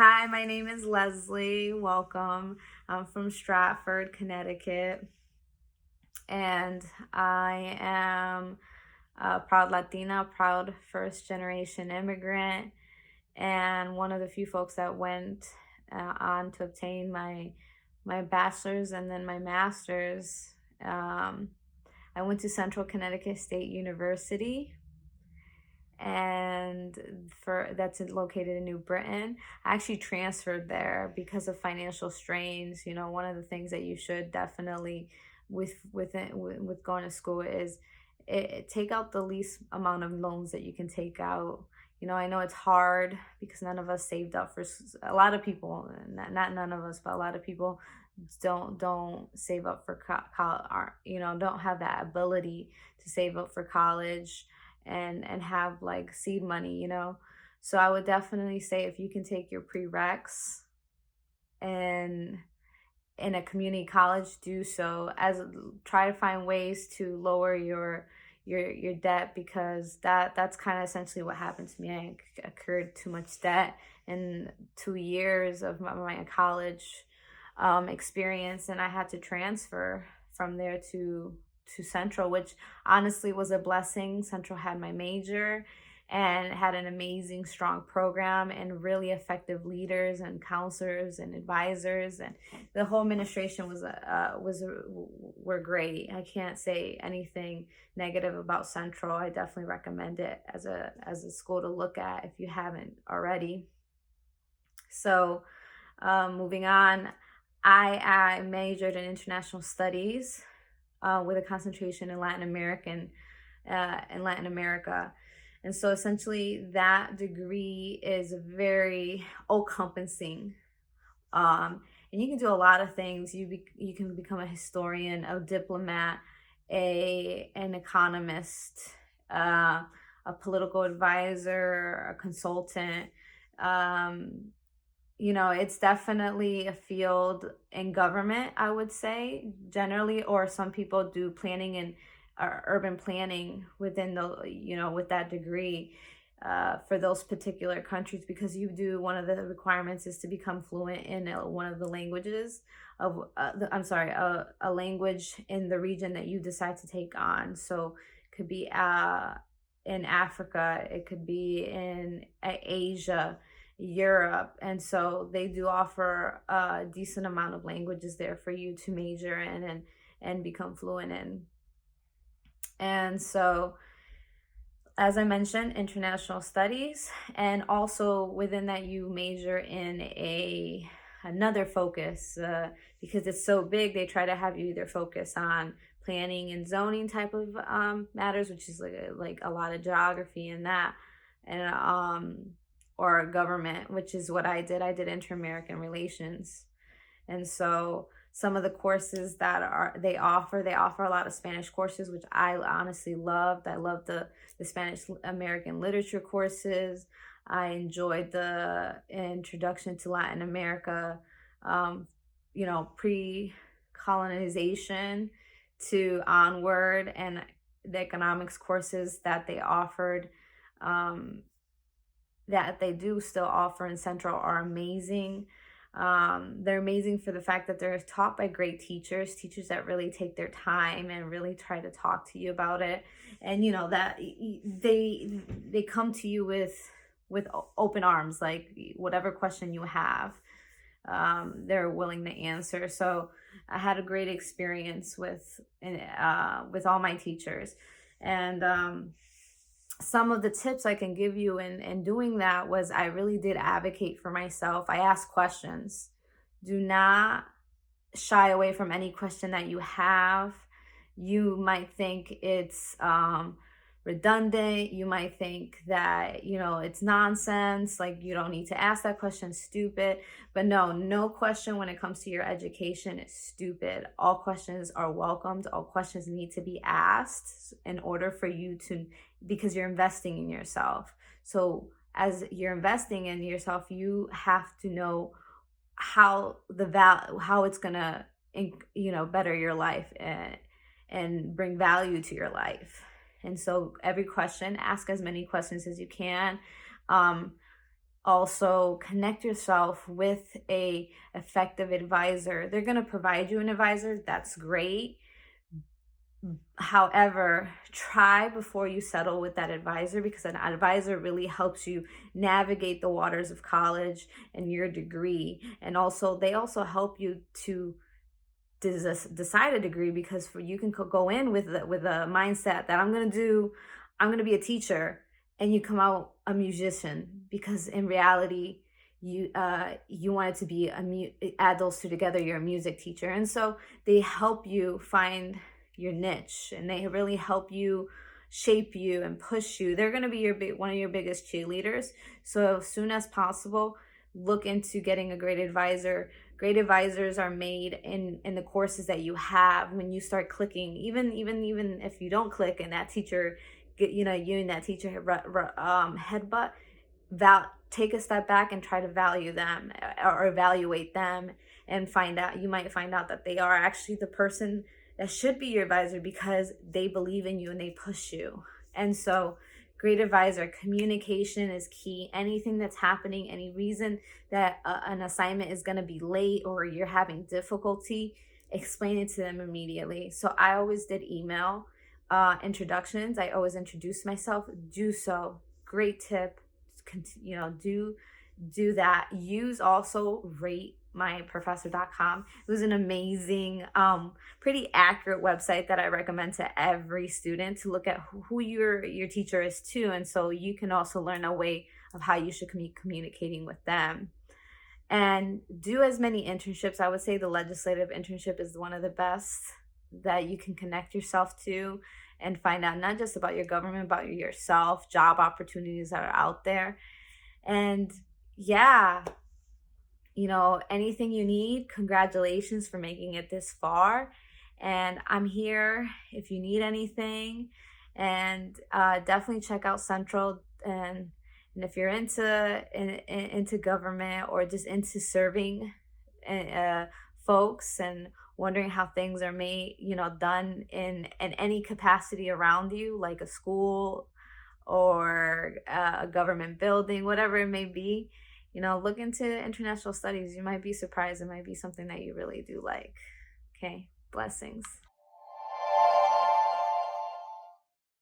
Hi, my name is Leslie. Welcome. I'm from Stratford, Connecticut, and I am a proud Latina, proud first generation immigrant, and one of the few folks that went on to obtain my bachelor's and then my master's. Um, I went to Central Connecticut State University, and for that's located in New Britain. I actually transferred there because of financial strains. One of the things that you should definitely with going to school is take out the least amount of loans that you can take out. I know it's hard because none of us saved up for a lot of people, not none of us, but a lot of people don't save up for college, don't have that ability to save up for college and have like seed money. So I would definitely say if you can take your prereqs and in a community college, do so. As try to find ways to lower your debt, because that's kind of essentially what happened to me. I incurred too much debt in 2 years of my college experience, and I had to transfer from there to Central, which honestly was a blessing. Central had my major and had an amazing, strong program and really effective leaders and counselors and advisors, and the whole administration were great. I can't say anything negative about Central. I definitely recommend it as a school to look at if you haven't already. So, moving on, I majored in international studies with a concentration in Latin America. And so essentially that degree is very all-encompassing. And you can do a lot of things. You can become a historian, a diplomat, an economist, a political advisor, a consultant. Um, it's definitely a field in government, I would say, generally, or some people do planning and urban planning within with that degree for those particular countries, because one of the requirements is to become fluent in one of the languages of, a language in the region that you decide to take on. So it could be in Africa, it could be in Asia, Europe. And so they do offer a decent amount of languages there for you to major in and become fluent in. And so, as I mentioned, international studies, and also within that you major in another focus, because it's so big. They try to have you either focus on planning and zoning type of matters, which is like a lot of geography in that, and or government, which is what I did. I did inter-American relations. And so some of the courses that they offer a lot of Spanish courses, which I honestly loved. I loved the Spanish American literature courses. I enjoyed the introduction to Latin America, pre-colonization to onward, and the economics courses that they offered, that they do still offer in Central, are amazing. They're amazing for the fact that they're taught by great teachers that really take their time and really try to talk to you about it. And that they come to you with open arms, like whatever question you have, they're willing to answer. So I had a great experience with all my teachers. And some of the tips I can give you in doing that was, I really did advocate for myself. I asked questions. Do not shy away from any question that you have. You might think it's redundant. You might think that, it's nonsense. Like, you don't need to ask that question, stupid. But no question when it comes to your education is stupid. All questions are welcomed. All questions need to be asked in order for you to, because you're investing in yourself. So as you're investing in yourself, you have to know how it's gonna, better your life and bring value to your life. And so every question, ask as many questions as you can. Also connect yourself with a effective advisor. They're going to provide you an advisor. That's great. However, try before you settle with that advisor, because an advisor really helps you navigate the waters of college and your degree. And also, they also help you to decide a degree, because you can go in with a mindset that I'm going to be a teacher, and you come out a musician, because in reality you wanted to be add those two together, you're a music teacher. And so they help you find your niche, and they really help you shape you and push you. They're going to be one of your biggest cheerleaders. So as soon as possible, look into getting a great advisor. Great advisors are made in the courses that you have. When you start clicking, even if you don't click and that teacher you and that teacher headbutt, take a step back and try to value them, or evaluate them, and you might find out that they are actually the person that should be your advisor, because they believe in you and they push you. And so great advisor, communication is key. Anything that's happening, any reason that an assignment is going to be late or you're having difficulty, explain it to them immediately. So I always did email introductions. I always introduce myself. Do so. Great tip. Do that. Use also ratemyprofessor.com. It was an amazing, pretty accurate website that I recommend to every student to look at who your teacher is too. And so you can also learn a way of how you should be communicating with them. And do as many internships. I would say the legislative internship is one of the best that you can connect yourself to, and find out not just about your government, about yourself, job opportunities that are out there. And yeah, anything you need, congratulations for making it this far. And I'm here if you need anything. And definitely check out Central. And if you're into government, or just into serving folks, and wondering how things are made, done in any capacity around you, like a school or a government building, whatever it may be, look into international studies. You might be surprised. It might be something that you really do like. Okay, blessings.